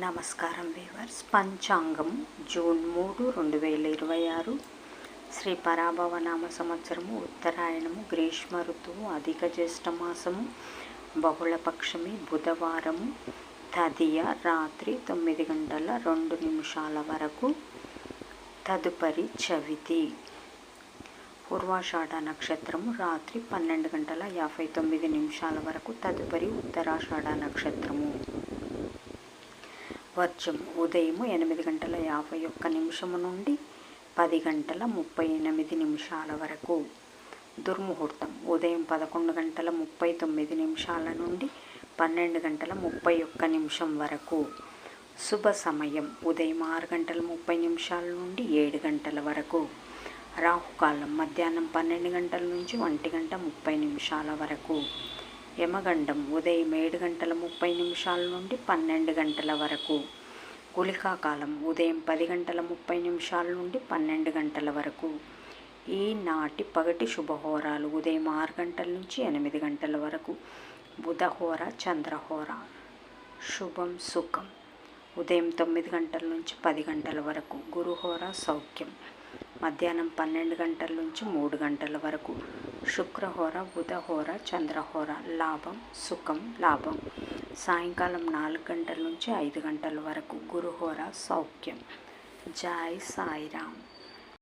నమస్కారం వీవర్స్. పంచాంగం జూన్ 3, 2026 శ్రీ పరాభవనామ సంవత్సరము, ఉత్తరాయణము, గ్రీష్మ ఋతువు, అధిక జ్యేష్ఠమాసము, బహుళపక్షమి, బుధవారము, తదియ రాత్రి 9:02 వరకు, తదుపరి చవితి. పూర్వాషాఢ నక్షత్రము రాత్రి 12:59 వరకు, తదుపరి ఉత్తరాషాఢ నక్షత్రము. వర్జం ఉదయం 8:51 నుండి 10:38 వరకు. దుర్ముహూర్తం ఉదయం 11:39 నుండి 12:31 వరకు. శుభ సమయం ఉదయం 6:30 నుండి 7 వరకు. రాహుకాలం మధ్యాహ్నం 12 నుంచి 1:30 వరకు. యమగండం ఉదయం 7:30 నుండి 12 వరకు. గుళికాకాలం ఉదయం 10:30 నుండి 12 వరకు. ఈనాటి పగటి శుభహోరాలు ఉదయం 6 నుంచి 8 వరకు. బుధహోర, చంద్రహోర. శుభం సుఖం ఉదయం 9 నుంచి 10 వరకు. గురుహోర సౌఖ్యం మధ్యాహ్నం 12 నుంచి 3 వరకు. శుక్రహోర, బుధహోర, చంద్రహోర. లాభం సుఖం లాభం సాయంకాలం 4 నుంచి 5 వరకు. గురుహోర సౌఖ్యం. జై సాయిరామ్.